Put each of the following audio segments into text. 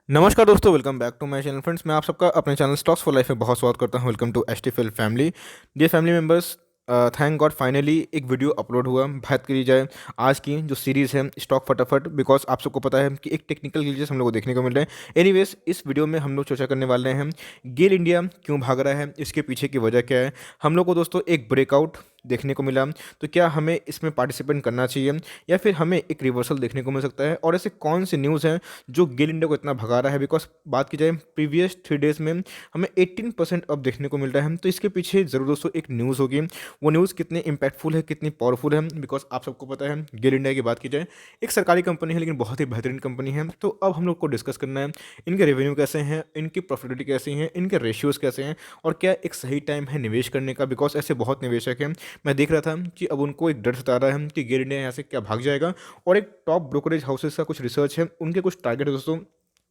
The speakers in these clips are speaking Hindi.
नमस्कार दोस्तों, welcome back to my channel. Friends, मैं आप सबका अपने चैनल स्टॉक्स फॉर लाइफ में बहुत स्वागत करता हूं। Welcome to HTFL family. Dear family members, thank God finally एक वीडियो अपलोड हुआ। बात करी जाए आज की जो सीरीज़ है स्टॉक फटाफट, बिकॉज आप सबको पता है कि एक टेक्निकल ग्लिचेस हम लोग को देखने को मिल रहे हैं। एनीवेज, इस वीडियो में हम लोग चर्चा करने वाले हैं गेल इंडिया क्यों भाग रहा है, इसके पीछे की वजह क्या है। हम लोग को दोस्तों एक ब्रेकआउट देखने को मिला, तो क्या हमें इसमें पार्टिसिपेट करना चाहिए या फिर हमें एक रिवर्सल देखने को मिल सकता है। और ऐसे कौन सी न्यूज़ हैं जो गेल इंडिया को इतना भगा रहा है। बिकॉज बात की जाए प्रीवियस 3 डेज में हमें 18% अप देखने को मिल रहा है, तो इसके पीछे ज़रूर दोस्तों एक न्यूज़ होगी। वो न्यूज़ कितनी इंपैक्टफुल है, कितनी पावरफुल है, बिकॉज आप सबको पता है गेल इंडिया की बात की जाए एक सरकारी कंपनी है, लेकिन बहुत ही बेहतरीन कंपनी है। तो अब हम लोग को डिस्कस करना है इनके रेवेन्यू कैसे हैं, इनकी प्रॉफिटेबिलिटी कैसी है, इनके रेशियोज़ कैसे हैं, और क्या एक सही टाइम है निवेश करने का। बिकॉज ऐसे बहुत निवेशक हैं, मैं देख रहा था कि अब उनको एक डर सता रहा है कि गेल इंडिया यहाँ से क्या भाग जाएगा। और एक टॉप ब्रोकरेज हाउसेस का कुछ रिसर्च है, उनके कुछ टारगेट है दोस्तों,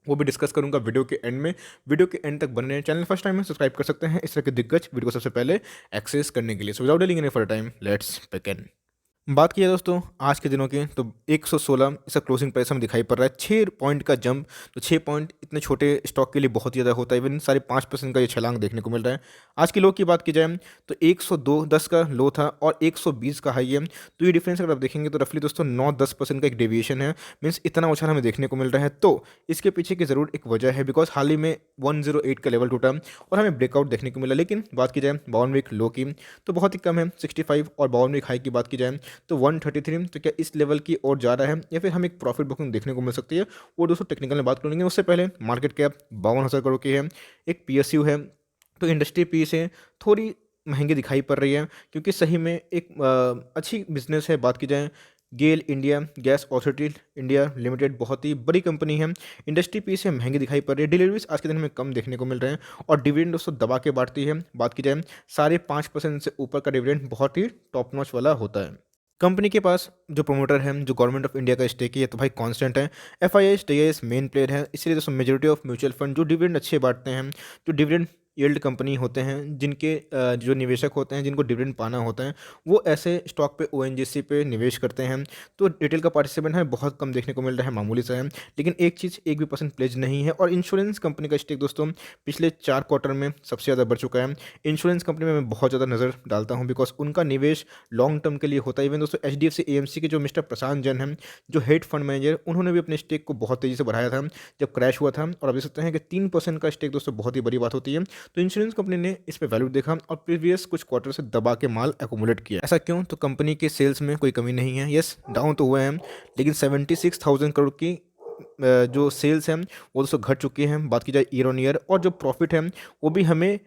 वो भी डिस्कस करूंगा वीडियो के एंड में। वीडियो के एंड तक बने रहें। चैनल फर्स्ट टाइम में सब्सक्राइब कर सकते हैं इस तरह के दिग्गज वीडियो को सबसे पहले एक्सेस करने के लिए। So without delaying any further time, let's begin. बात की जाए दोस्तों आज के दिनों की, तो 116 इसका क्लोजिंग प्राइस हमें दिखाई पड़ रहा है। 6 पॉइंट का जंप, तो 6 पॉइंट इतने छोटे स्टॉक के लिए बहुत ही ज़्यादा होता है। इवन 5.5% का ये छलांग देखने को मिल रहा है। आज की लो की बात की जाए तो 102.10 का लो था और 120 का हाई है। तो ये डिफरेंस अगर आप देखेंगे तो रफली दोस्तों 9-10% का एक डेविएशन है। मीन्स इतना उछाल हमें देखने को मिल रहा है। तो इसके पीछे की ज़रूर एक वजह है, बिकॉज हाल ही में 108 का लेवल टूटा और हमें ब्रेकआउट देखने को मिला। लेकिन बात की जाए 52 वीक लो की, तो बहुत ही कम है 65, और 52 वीक हाई की बात की जाए तो 133। तो क्या इस लेवल की ओर जा रहा है या फिर हमें एक प्रॉफिट बुकिंग देखने को मिल सकती है, वो दोस्तों टेक्निकल में बात करेंगे। उससे पहले मार्केट कैप 52,000 करोड़ की है, एक पीएसयू है, तो इंडस्ट्री पी से थोड़ी महंगी दिखाई पड़ रही है, क्योंकि सही में एक अच्छी बिजनेस है। बात की जाए GAIL India Gas Authority India Limited बहुत ही बड़ी कंपनी है। इंडस्ट्री पी से महंगी दिखाई पड़ रही है। डिलीवरीज आज के दिन में कम देखने को मिल रहे हैं, और डिविडेंड दोस्तों दबा के बांटती है। बात की जाए 5.5% से ऊपर का डिविडेंड बहुत ही टॉप नॉच वाला होता है। कंपनी के पास जो प्रमोटर है, जो गवर्नमेंट ऑफ इंडिया का स्टेक है, तो भाई कांस्टेंट है। एफआईआई टीआईएस मेन प्लेयर है, इसलिए दोस्तों मेजोरिटी ऑफ म्यूचुअल फंड जो डिविडेंड अच्छे बांटते हैं, जो डिविडेंड यील्ड कंपनी होते हैं, जिनके जो निवेशक होते हैं, जिनको डिविडेंड पाना होता है, वो ऐसे स्टॉक पे ओएनजीसी पे निवेश करते हैं। तो रिटेल का पार्टिसिपेंट है बहुत कम देखने को मिल रहा है, मामूली सा है। लेकिन एक चीज़ 1 भी % प्लेज नहीं है। और इंश्योरेंस कंपनी का स्टेक दोस्तों पिछले 4 क्वार्टर में सबसे ज़्यादा बढ़ चुका है। इंश्योरेंस कंपनी में मैं बहुत ज़्यादा नज़र डालता हूँ, बिकॉज उनका निवेश लॉन्ग टर्म के लिए होता है। इवन दोस्तों एचडीएफसी एएमसी के जो मिस्टर प्रशांत जैन हैं, जो हेड फंड मैनेजर, उन्होंने भी अपने स्टेक को बहुत तेज़ी से बढ़ाया था जब क्रैश हुआ था। और आप देख सकते हैं कि 3% का स्टेक दोस्तों बहुत ही बड़ी बात होती है। तो इंश्योरेंस कंपनी ने इस पर वैल्यू देखा और प्रीवियस कुछ क्वार्टर से दबा के माल एकोमुलेट किया। ऐसा क्यों? तो कंपनी के सेल्स में कोई कमी नहीं है। यस, डाउन तो हुए हैं, लेकिन 76,000 करोड़ की जो सेल्स हैं वो दोस्तों घट चुकी हैं। बात की जाए ईयर ऑन ईयर, और जो प्रॉफिट है वो भी हमें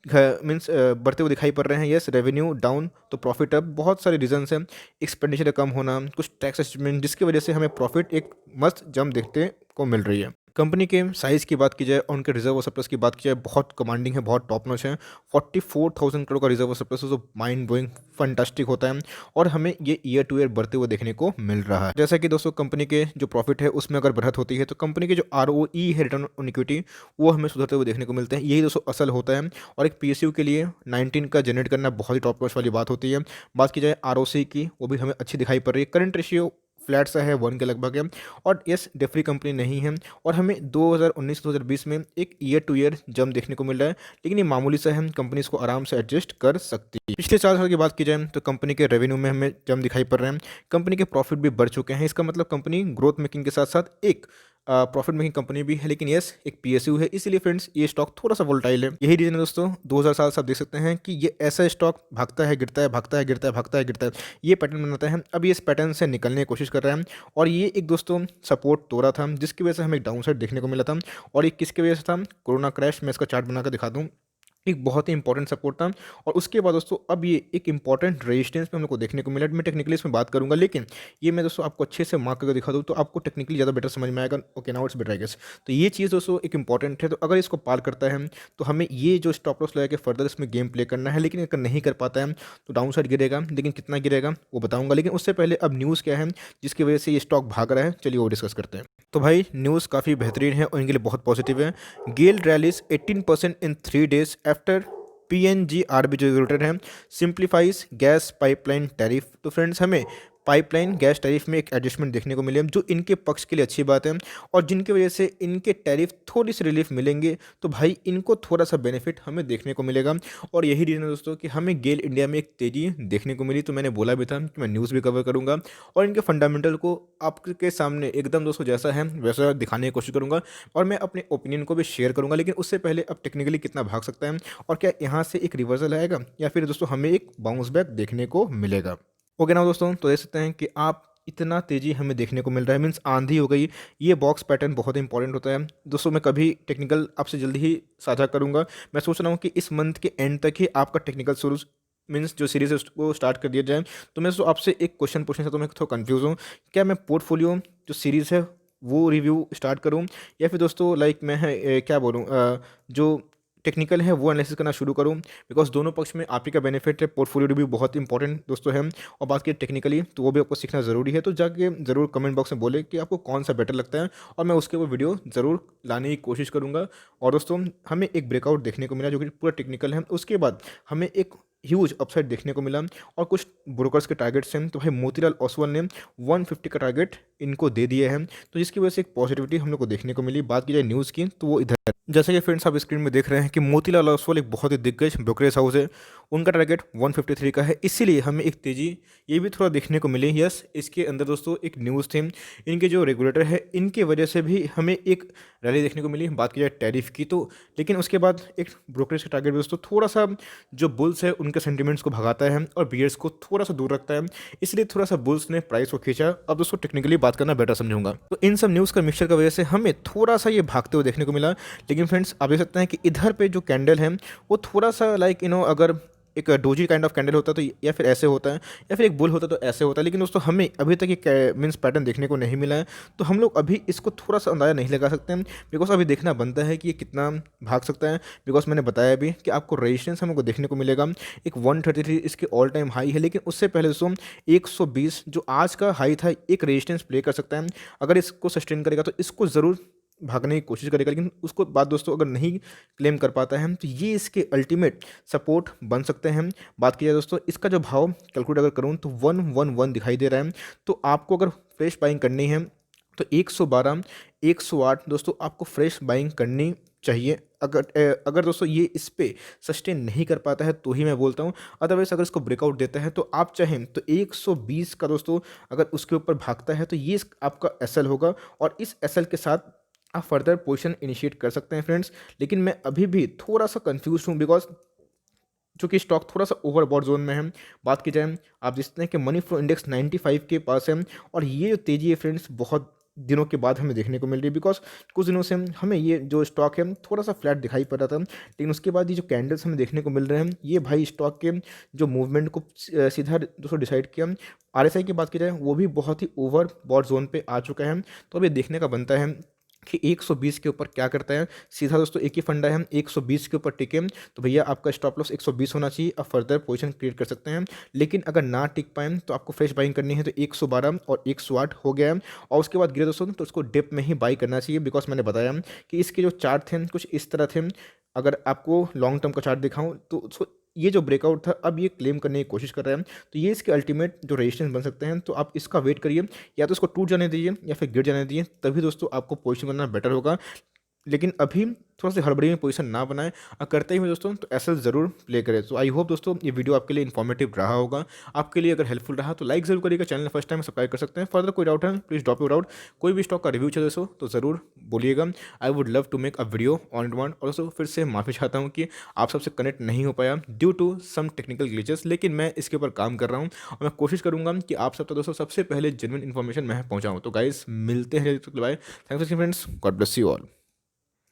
मीन्स बढ़ते हुए दिखाई पड़ रहे हैं। यस, रेवेन्यू डाउन तो प्रॉफिट अप। बहुत सारे रीजंस हैं, एक्सपेंडिचर कम होना, कुछ टैक्स असेसमेंट, जिसकी वजह से हमें प्रॉफिट एक मस्त जंप देखते को मिल रही है। कंपनी के साइज़ की बात की जाए और उनके रिजर्व और सरप्लस की बात की जाए, बहुत कमांडिंग है, बहुत टॉप नॉच है। 44,000 करोड़ का रिजर्व और सरप्लस जो माइंड ब्लोइंग फंटास्टिक होता है, और हमें ये ईयर टू ईयर बढ़ते हुए देखने को मिल रहा है। जैसा कि दोस्तों कंपनी के जो प्रॉफिट है उसमें अगर बढ़त होती है, तो कंपनी के जो आरओई है, रिटर्न ऑन इक्विटी, वो हमें सुधरते हुए देखने को मिलते हैं। यही दोस्तों असल होता है। और एक पीएसयू के लिए 19 का जनरेट करना बहुत ही टॉप नॉच वाली बात होती है। बात की जाए आरओसी की, वो भी हमें अच्छी दिखाई पड़ रही है। करंट रेशियो फ्लैट सा है, 1 के लगभग है। और यस, डेफ्री कंपनी नहीं है, और हमें 2019-2020 में एक ईयर टू ईयर जंप देखने को मिल रहा है। लेकिन ये मामूली सा है, कंपनी इसको आराम से एडजस्ट कर सकती है। पिछले 4 साल की बात की जाए तो कंपनी के रेवेन्यू में हमें जंप दिखाई पड़ रहे हैं, कंपनी के प्रॉफिट भी बढ़ चुके हैं। इसका मतलब कंपनी ग्रोथ मेकिंग के साथ साथ एक प्रॉफिट मेकिंग कंपनी भी है। लेकिन यस, एक पीएसयू है, इसीलिए फ्रेंड्स ये स्टॉक थोड़ा सा वोलेटाइल है। यही रीजन है दोस्तों, 2000 साल से आप देख सकते हैं कि ये ऐसा स्टॉक भागता है, गिरता है, भागता है, गिरता है, भागता है, गिरता है, ये पैटर्न बनाता है। अब ये इस पैटर्न से निकलने की कोशिश कर रहा है, और ये एक दोस्तों सपोर्ट तोड़ा था, जिसकी वजह से हमें एक डाउन साइड देखने को मिला था। और ये किसकी वजह से था? Corona crash. मैं इसका चार्ट बनाकर दिखा दूँ, एक बहुत ही इंपॉर्टेंट सपोर्ट था। और उसके बाद दोस्तों अब ये एक इंपॉर्टेंट रेजिस्टेंस में हम लोग को देखने को मिला। मैं टेक्निकली इसमें बात करूंगा, लेकिन ये मैं दोस्तों आपको अच्छे से मार्क करके दिखा दूँ तो आपको टेक्निकली ज़्यादा बेटर समझ में आएगा। Okay, now it's better I guess. तो ये चीज़ दोस्तों एक इंपॉर्टेंट है, तो अगर इसको पार करता है तो हमें ये जो स्टॉप लॉस लगा के फर्दर इसमें गेम प्ले करना है। लेकिन अगर नहीं कर पाता है तो डाउन साइड गिरेगा, लेकिन कितना गिरेगा वो बताऊंगा। लेकिन उससे पहले अब न्यूज़ क्या है जिसकी वजह से ये स्टॉक भाग रहा है, चलिए वो डिस्कस करते हैं। तो भाई न्यूज़ काफ़ी बेहतरीन है और इनके लिए बहुत पॉजिटिव है। गेल रैलीज 18% इन 3 days आफ्टर पीएनजीआरबी जो रेगुलेटर है सिंप्लीफाइज गैस पाइपलाइन टैरिफ। तो फ्रेंड्स, हमें पाइपलाइन गैस टैरिफ में एक एडजस्टमेंट देखने को मिले, जो इनके पक्ष के लिए अच्छी बात है, और जिनकी वजह से इनके टैरिफ थोड़ी सी रिलीफ मिलेंगे, तो भाई इनको थोड़ा सा बेनिफिट हमें देखने को मिलेगा। और यही रीज़न है दोस्तों कि हमें गेल इंडिया में एक तेज़ी देखने को मिली। तो मैंने बोला भी था कि मैं न्यूज़ भी कवर करूँगा और इनके फंडामेंटल को आपके सामने एकदम दोस्तों जैसा है वैसा दिखाने की कोशिश करूँगा, और मैं अपने ओपिनियन को भी शेयर करूँगा। लेकिन उससे पहले अब टेक्निकली कितना भाग सकता है और क्या यहाँ से एक रिवर्सल आएगा या फिर दोस्तों हमें एक बाउंस बैक देखने को मिलेगा। ओके ना दोस्तों, तो देख सकते हैं कि आप इतना तेज़ी हमें देखने को मिल रहा है, मीन्स आंधी हो गई। ये बॉक्स पैटर्न बहुत इंपॉर्टेंट होता है दोस्तों। मैं कभी टेक्निकल आपसे जल्दी ही साझा करूंगा। मैं सोच रहा हूँ कि इस मंथ के एंड तक ही आपका टेक्निकल शुरू मीन्स जो सीरीज़ है उसको स्टार्ट कर दिया जाए। तो मैं दोस्तों आपसे एक क्वेश्चन पूछना चाहता हूँ, मैं थोड़ा कंफ्यूज हूँ, क्या मैं पोर्टफोलियो जो सीरीज़ है वो रिव्यू स्टार्ट करूँ या फिर दोस्तों लाइक मैं क्या बोलूँ जो टेक्निकल है वो एनालिसिस करना शुरू करूँ। बिकॉज दोनों पक्ष में आप ही का बेनिफिट है। पोर्टफोलियो रिव्यू बहुत इंपॉर्टेंट दोस्तों है, और बात की टेक्निकली तो वो भी आपको सीखना ज़रूरी है। तो जाके ज़रूर कमेंट बॉक्स में बोले कि आपको कौन सा बेटर लगता है, और मैं उसके ऊपर वीडियो ज़रूर लाने की कोशिश करूँगा। और दोस्तों हमें एक ब्रेकआउट देखने को मिला जो कि पूरा टेक्निकल है, उसके बाद हमें एक ह्यूज अपसाइड देखने को मिला और कुछ ब्रोकर्स के टारगेट्स हैं। तो भाई मोतीलाल ओसवाल ने 150 का टारगेट इनको दे दिए हैं, तो जिसकी वजह से एक पॉजिटिविटी हम लोग को देखने को मिली। बात की जाए न्यूज़ की तो वो इधर है। जैसे कि फ्रेंड्स आप स्क्रीन में देख रहे हैं कि मोतीलाल ओसवाल एक बहुत ही दिग्गज ब्रोकरेज हाउस है, उनका टारगेट 153 का है, इसीलिए हमें एक तेज़ी ये भी थोड़ा देखने को मिली। यस, इसके अंदर दोस्तों एक न्यूज़ थी, इनके जो रेगुलेटर है इनके वजह से भी हमें एक रैली देखने को मिली। बात की जाए टैरिफ की तो, लेकिन उसके बाद एक ब्रोकरेज का टारगेट भी दोस्तों थोड़ा सा जो बुल्स है उनके सेंटिमेंट्स को भगाता है और बियर्स को थोड़ा सा दूर रखता है, इसलिए थोड़ा सा बुल्स ने प्राइस को खींचा। अब दोस्तों टेक्निकली बात करना बेटर समझूंगा। तो इन सब न्यूज़ का मिक्सचर की वजह से हमें थोड़ा सा ये भागते हुए देखने को मिला। लेकिन फ्रेंड्स आप देख सकते हैं कि इधर पे जो कैंडल है वो थोड़ा सा लाइक अगर एक डोजी काइंड ऑफ कैंडल होता तो या फिर ऐसे होता है, या फिर एक बुल होता तो ऐसे होता है। लेकिन दोस्तों हमें अभी तक ये मीन्स पैटर्न देखने को नहीं मिला है, तो हम लोग अभी इसको थोड़ा सा अंदाज़ा नहीं लगा सकते हैं। बिकॉज अभी देखना बनता है कि ये कितना भाग सकता है। बिकॉज मैंने बताया भी कि आपको रेजिस्टेंस हमको देखने को मिलेगा एक 133 इसके ऑल टाइम हाई है। लेकिन उससे पहले दोस्तों 120 जो आज का हाई था एक रेजिस्टेंस प्ले कर सकता है। अगर इसको सस्टेन करेगा तो इसको ज़रूर भागने की कोशिश करेगा, लेकिन उसको बाद दोस्तों अगर नहीं क्लेम कर पाता है तो ये इसके अल्टीमेट सपोर्ट बन सकते हैं। बात की जाए दोस्तों इसका जो भाव कैलकुलेट अगर करूँ तो 111 दिखाई दे रहा है। तो आपको अगर फ्रेश बाइंग करनी है तो 112 108 दोस्तों आपको फ्रेश बाइंग करनी चाहिए। अगर दोस्तों ये इस पे सस्टेन नहीं कर पाता है तो ही मैं बोलता हूँ, अदरवाइज अगर इसको ब्रेकआउट देता है तो आप चाहें तो 120 का दोस्तों अगर उसके ऊपर भागता है तो ये आपका एसएल होगा, और इस एसएल के साथ आप फर्दर पोजीशन इनिशिएट कर सकते हैं फ्रेंड्स। लेकिन मैं अभी भी थोड़ा सा कंफ्यूज हूँ, बिकॉज चूँकि स्टॉक थोड़ा सा ओवरबॉट जोन में है। बात की जाए आप देखते हैं कि मनी फ्लो इंडेक्स 95 के पास है, और ये जो तेज़ी है फ्रेंड्स बहुत दिनों के बाद हमें देखने को मिल रही है। बिकॉज कुछ दिनों से हमें ये जो स्टॉक है थोड़ा सा फ्लैट दिखाई पड़ रहा था, लेकिन उसके बाद ये जो कैंडल्स हमें देखने को मिल रहे हैं ये भाई स्टॉक के जो मूवमेंट को सीधा दोस्तों डिसाइड किया। आरएसआई की बात की जाए वो भी बहुत ही ओवरबॉट जोन पे आ चुका है, तो अभी देखने का बनता है कि 120 के ऊपर क्या करता है। सीधा दोस्तों एक ही फंडा है, 120 के ऊपर टिके तो भैया आपका स्टॉप लॉस 120 होना चाहिए, आप फर्दर पोजीशन क्रिएट कर सकते हैं। लेकिन अगर ना टिक पाए तो आपको फ्रेश बाइंग करनी है तो 112 और 108 हो गया है, और उसके बाद गिरे दोस्तों तो उसको डिप में ही बाई करना चाहिए। बिकॉज मैंने बताया कि इसके जो चार्ट थे कुछ इस तरह थे। अगर आपको लॉन्ग टर्म का चार्ट दिखाऊं तो ये जो ब्रेकआउट था अब ये क्लेम करने की कोशिश कर रहा है, तो ये इसके अल्टीमेट जो रेजिस्टेंस बन सकते हैं। तो आप इसका वेट करिए, या तो इसको टूट जाने दीजिए या फिर गिर जाने दीजिए, तभी दोस्तों आपको पोजीशन बनना बेटर होगा। लेकिन अभी थोड़ा सी हड़बड़ी में पोजीशन ना बनाएं, और करते ही में दोस्तों तो एसएल ज़रूर प्ले करें। तो आई होप दोस्तों ये वीडियो आपके लिए इन्फॉर्मेटिव रहा होगा। आपके लिए अगर हेल्पफुल रहा तो लाइक ज़रूर करिएगा, चैनल फर्स्ट टाइम सब्सक्राइब कर सकते हैं। फर्दर कोई डाउट है प्लीज़ ड्रॉप योर डाउट। कोई भी स्टॉक का रिव्यू चाहिए दोस्तों तो ज़रूर बोलिएगा। I would love to make a video on demand. और दोस्तों फिर से माफ़ी चाहता हूँ कि आप सबसे कनेक्ट नहीं हो पाया due to some technical glitches, लेकिन मैं इसके ऊपर काम कर रहा हूँ और मैं कोशिश करूँगा कि आप सब तक दोस्तों सबसे पहले जेन्युइन इन्फॉर्मेशन मैं पहुँचाऊँ। तो गाइस मिलते हैं, bye, thanks friends, God bless you all.